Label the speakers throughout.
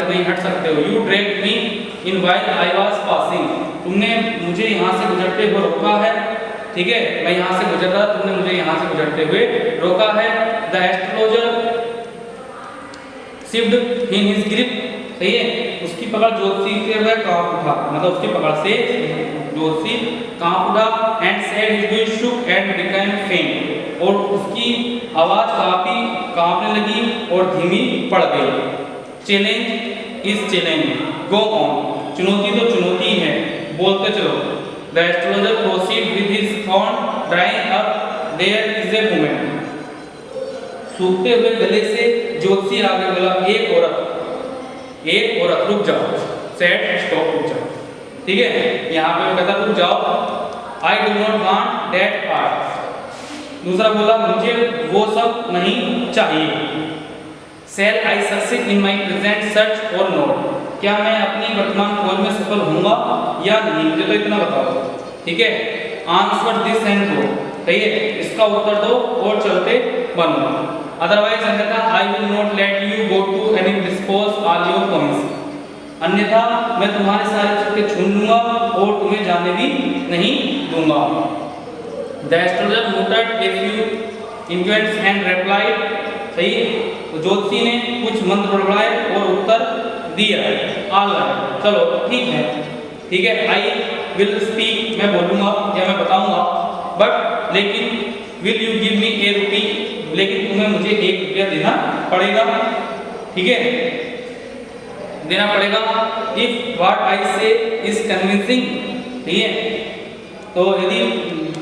Speaker 1: नहीं हट सकते हो। You dragged me in while I was passing, तुमने मुझे यहाँ से गुजरते हुए रोका है। ठीक है, मैं यहाँ से गुजर रहा, तुमने मुझे यहाँ से गुजरते हुए रोका है। The astrologer shifted in his grip, सही है, उसकी पकड़ ज्योतिषी से वह कांप उठा, मतलब उसकी पकड़ से ज्योतिषी कांप उठा। And said his voice shook and became faint, और उसकी आवाज काफी कांपने लगी और धीमी पड़ गई। Challenge is challenge, go on, चुनौती तो चुनौती है, बोलते चलो। The astrologer proceed with his thorn drawing up, there is a woman, सूखते हुए गले से ज्योतिषी आगे बोला, एक औरत, रुक जाओ, सेट स्टॉप, रुक जाओ। ठीक है, यहाँ पे कहता रुक जाओ, I do not want that part. दूसरा बोला मुझे वो सब नहीं चाहिए। Shall I succeed in my present search or not? क्या मैं अपनी वर्तमान खोज में सफल होऊंगा या नहीं, मुझे तो इतना बताओ। ठीक है, आंसर दिस एंड गो, सही है, इसका उत्तर दो और चलते बनो। अदरवाइज अन्यथा I will not let you go to any dispose all your coins, अन्यथा मैं तुम्हारे सारे सिक्के छीन लूंगा और तुम्हें जाने भी नहीं दूंगा। The astrologer muttered a few incantations and replied, सही, तो ज्योतिषी ने कुछ मंत्र बड़बड़ाए और उत्तर दिया, ऑल राइट, चलो ठीक है, आई विल स्पीक, मैं बोलूंगा या मैं बताऊंगा, बट लेकिन विल यू गिव मी ए रुपी, लेकिन तुम्हें मुझे 1 रुपया देना पड़ेगा। ठीक है, देना पड़ेगा। इफ व्हाट आई से इज कन्विंसिंग, ठीक है, तो यदि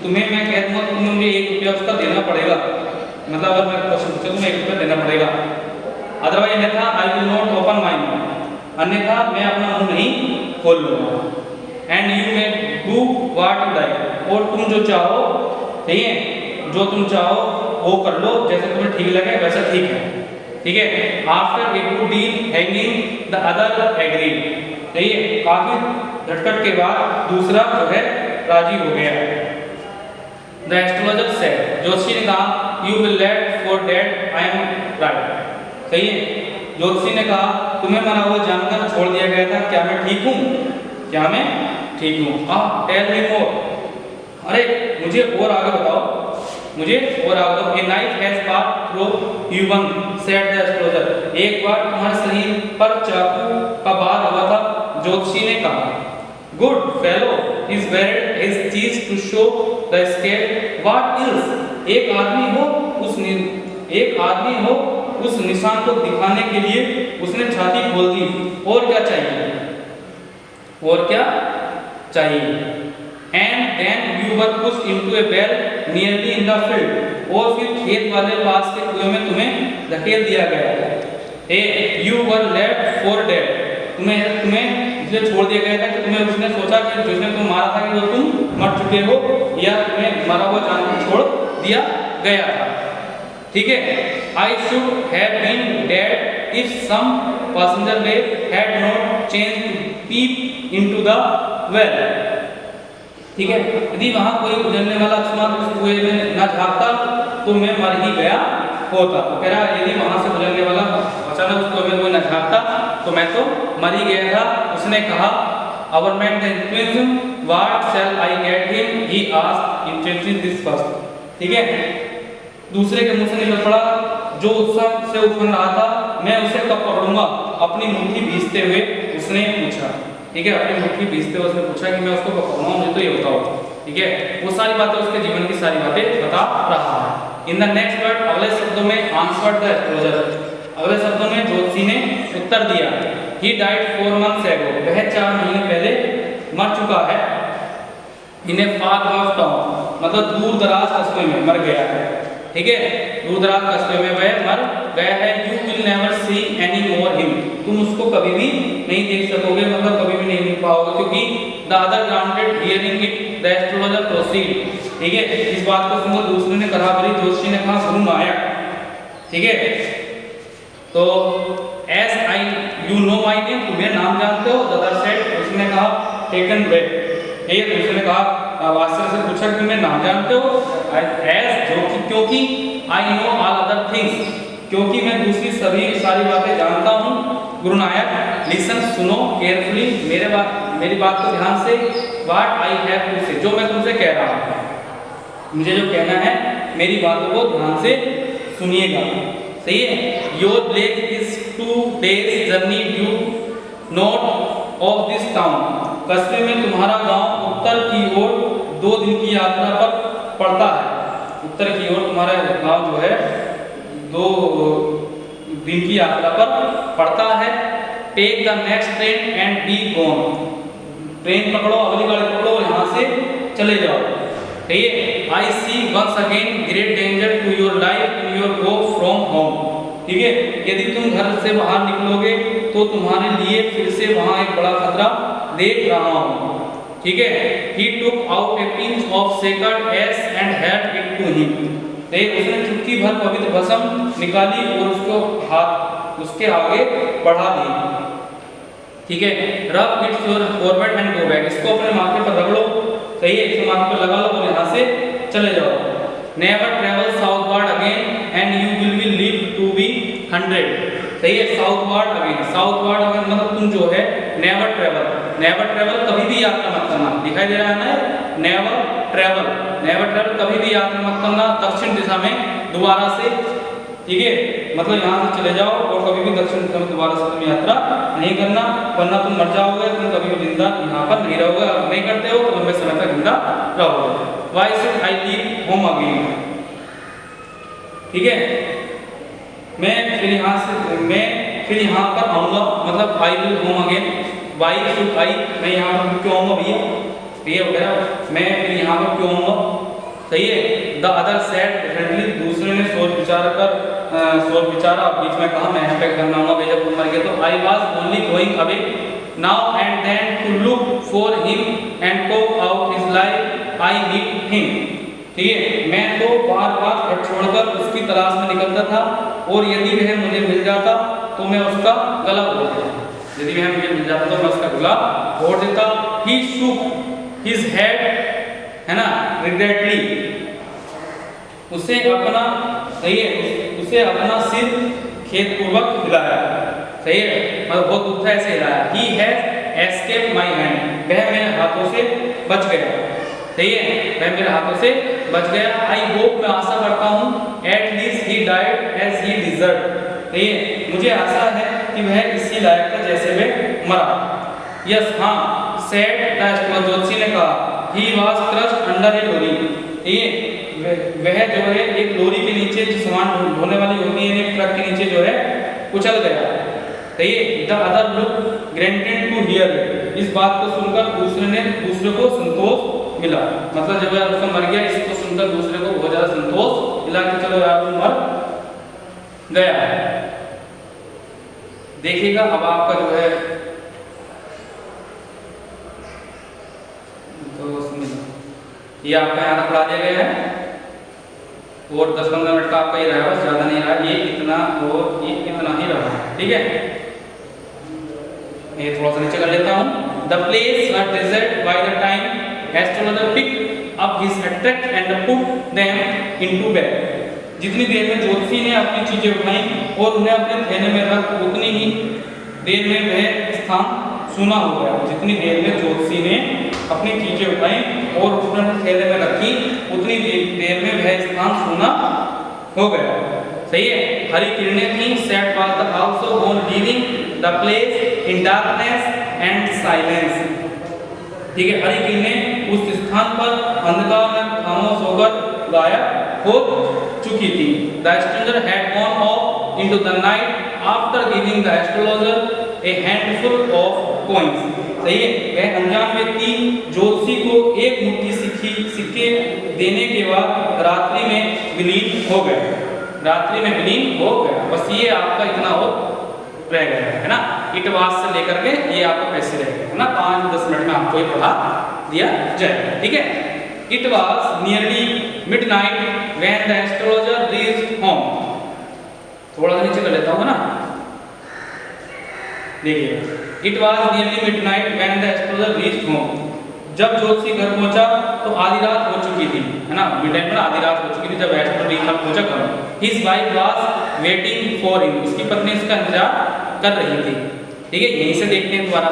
Speaker 1: तुम्हें मैं कह दूंगा तुम्हें मुझे 1 रुपया उसका देना पड़ेगा, मतलब अगर मैं क्वेश्चन पूछूं तुम्हें 1 रुपया देना पड़ेगा। अदरवाइज अन्यथा I will not open my mouth, अन्यथा मैं अपना मुंह नहीं खोल लूंगा। And you may do what you like, और तुम जो चाहो, ठीक है, जो तुम चाहो वो कर लो, जैसे तुम्हें ठीक लगे वैसा ठीक है। ठीक है, after a good deal hanging the other agreed, सही है, काफी झटपट के बाद दूसरा जो है राजी हो गया। द एस्ट्रोलॉजर सेड, ज्योतिषी ने कहा, you will let for date I am right, सही है, ज्योतिषी ने कहा तुम्हें मरा हुआ जानकर छोड़ दिया गया था, क्या मैं ठीक हूँ, क्या मैं ठीक हूँ। टेल मी मोर, अरे मुझे और आगे बताओ, मुझे और आगे बताओ। A knife has passed through you one, said the astrologer, एक बार तुम्हारे शरीर पर चाकू का वार हुआ था, ज्योतिषी ने कहा। Good fellow is worried his cheese to show the scale, what else, एक आदमी हो उस निशान को दिखाने के लिए उसने छाती खोल दी, और क्या चाहिए, और क्या चाहिए। And then you were pushed into a well nearly in the field, और फिर खेत वाले पास के कुएं में तुम्हें धकेल दिया गया। A you were left for dead, तुम्हें इसलिए छोड़ दिया गया था कि तुम्हें उसने सोचा कि जिसने तुम्हें मारा था कि वो तुम मर चुके हो, या तुम्हें मरा हुआ जानकर छोड़ दिया गया था। ठीक है, I should have been dead if some passenger way had not change to peep into the well. ठीक है, यदि वहां कोई गुजरने वाला अकस्मात उस कुएं में न झांकता तो मैं मर ही गया होता। तो कह रहा यदि वहां से गुजरने वाला अचानक उस कुएं में कोई न झांकता तो मैं तो मर ही गया था। उसने कहा, our man the intuition, what shall I get him? He asked intently this first. ठीक है, दूसरे के मुंह से निकल पड़ा जो उत्साह से उफन रहा था, मैं उसे कब पकड़ूंगा, अपनी मुट्ठी भींचते हुए उसने पूछा। ठीक है, अपनी मुट्ठी भींचते हुए उसने पूछा कि मैं उसको कब पकड़ूंगा, मुझे तो ये बताओ। ठीक है, वो सारी बातें उसके जीवन की सारी बातें बता रहा है। इन द नेक्स्ट वर्ड, अगले शब्दों में आंसर्ड द एस्ट्रोलॉजर, अगले शब्दों में ज्योतिषी ने उत्तर दिया। ही डाइड 4 months ago, वह 4 महीने पहले मर चुका है। इन ए फार ऑफ टाउन, मतलब दूर दराज कस्बे में मर गया है। ठीक है, दूर दराज कस्बे में वह मर गया है। You will never see any more him, तुम उसको कभी भी नहीं देख सकोगे, मतलब कभी भी नहीं देख पाओगे, क्योंकि the other granted hearing it the astrologer proceed. ठीक है, इस बात को सुनकर दूसरे ने कहा, बड़ी ज्योतिषी ने कहा, गुरु नायक। ठीक है, तो as I you know my name, तुम मेरा नाम जानते हो। द अदर सेड, उसने कहा, टेकन बैक, ये दूसरे ने कहा, वास्तव से पूछा कि मैं नाम जानते हो। एज, जो कि, क्योंकि I know all other things, क्योंकि मैं दूसरी सभी सारी बातें जानता हूँ। गुरु नायक लिसन, सुनो केयरफुली, मेरी बात को ध्यान से, व्हाट आई हैव टू से, जो मैं तुमसे कह रहा हूँ, मुझे जो कहना है मेरी बातों को ध्यान से सुनिएगा, सही है। Your village is 2 days journey due north of this town, कस्बे में तुम्हारा गांव उत्तर की ओर 2 दिन की यात्रा पर पड़ता है, उत्तर की ओर तुम्हारा गांव जो है 2 दिन की यात्रा पर पड़ता है। Take the next train and be gone, train पकड़ो, अगली गाड़ी पकड़ो, यहाँ से चले जाओ, ठीक है। I see once again great danger to your life in your go from home, ठीक है। यदि तुम घर से बाहर निकलोगे तो तुम्हारे लिए फिर से वहाँ एक बड़ा खतरा देख रहा हूँ, ठीक है। He took out a pinch of sacred ash and had it to him, उसने चुटकी भर पवित्र भस्म निकाली और उसको उसके आगे बढ़ा दी, ठीक है। रब it's your forward and go back, इसको अपने माथे पर रगड़ो, सही है, इसको माथे पर लगा लो और यहाँ से चले जाओ। Never travel southward again and you will be live to be 100, सही है। साउथवर्ड अगेन मतलब तुम जो है नेवर ट्रेवल कभी भी यात्रा मत करना, दिखाई दे रहा है ना, नेवर ट्रेवल कभी भी यात्रा मत करना दक्षिण दिशा में दोबारा से, ठीक है। मतलब यहाँ से चले जाओ और कभी भी दक्षिण दिशा में दोबारा से तुम यात्रा नहीं करना, वरना तुम मर जाओगे, तुम कभी भी जिंदा यहाँ पर नहीं रहोगे, अगर नहीं करते हो तो लंबे समय तक जिंदा रहोगे। Why should I leave home again, ठीक है। मैं फिर यहाँ पर आऊँगा, मतलब I will home again, why should I, मैं यहाँ पर क्यों आऊँगा भैया, ये वगैरह, मैं फिर यहाँ पर क्यों आऊँगा, सही है। द अदर सेड डिफरेंटली, दूसरे ने सोच विचारा बीच में कहा मैं यहाँ पे करना होगा भैया, जब मर गए तो। I was only going away now and then to look for him and talk out his life I meet him, ठीक है। मैं तो बार घर छोड़कर उसकी तलाश में निकलता था और यदि वह मुझे मिल जाता तो मैं उसका गला घोट देता, यदि वह मुझे मिल जाता तो मैं उसका गला घोट देता। ही shook his head, है ना, regretfully, उसे अपना सिर खेदपूर्वक हिलाया, सही है, मतलब बहुत दुख था ऐसे हिलाया। He has escaped my hand, वह मेरे हाथों से बच गया, सही है, वह मेरे हाथों से बच गया। I hope, मैं आशा करता हूँ, at least he died as he deserved, सही है, मुझे आशा है कि वह इसी लायक था जैसे वह मरा। Yes, हाँ, said the ज्योतिषी ने कहा। He was crushed under a lorry, ठीक है, वह जो है एक लोरी के नीचे जो सामान ढोने वाली होती है, एक ट्रक के नीचे जो है कुचल गया, सही है। The other look granted to hear, इस बात को सुनकर दूसरे को संतोष मिला, मतलब जब वह उसका मर गया इसको सुनकर दूसरे को बहुत ज्यादा संतोष मिला कि चलो यार वो मर गया। देखिएगा अब आपका जो है ये आपका यहाँ तक पढ़ा दिया गया है और 10-15 मिनट का आपका ये रहा, बस ज़्यादा नहीं रहा, ये इतना और ये इतना ही रहा, ठीक है। ये थोड़ा सा नीचे कर लेता हूँ। The place were desert by the time astrologer pick up his attract and put them into bag, जितनी देर में ज्योतिषी ने अपनी चीजें उठाई और उन्हें अपने थैले में रख, उतनी ही देर में वह स्थान सूना हो गया। जितनी देर में ज्योतिषी ने अपनी चीजें उठाई और उसने थैले में रखी, उतनी देर में वह स्थान सूना हो गया, सही है। हरी किरणें थीं, set was the also on leaving the place in darkness and silence, ठीक है। हरी किरणें उस स्थान पर अंधकार में खामोश होकर गायब हो चुकी थी। The stranger had gone of into the night after giving the astrologer A handful of coins, सही है। वह अनजान व्यक्ति ज्योतिषी को एक मुट्ठी सिक्के देने के बाद रात्रि में विलीन हो गया, बस ये आपका इतना और रह गया है ना, इटवास से लेकर के ये आपको कैसे रह गया है ना, 5-10 मिनट में आपको ये पढ़ा दिया जाएगा, ठीक है। It was nearly midnight when the astrologer reached home, थोड़ा सा नीचे कर लेता हूँ ना, देखिए। It was nearly midnight when the astrologer reached home, जब ज्योतिषी घर पहुंचा तो आधी रात हो चुकी थी, है ना, मिडनाइट में आधी रात हो चुकी थी जब एस्ट्रोलॉजर घर पहुंचा। His wife was waiting for him, उसकी पत्नी उसका इंतजार कर रही थी। ठीक है, यहीं से देखते हैं दोबारा।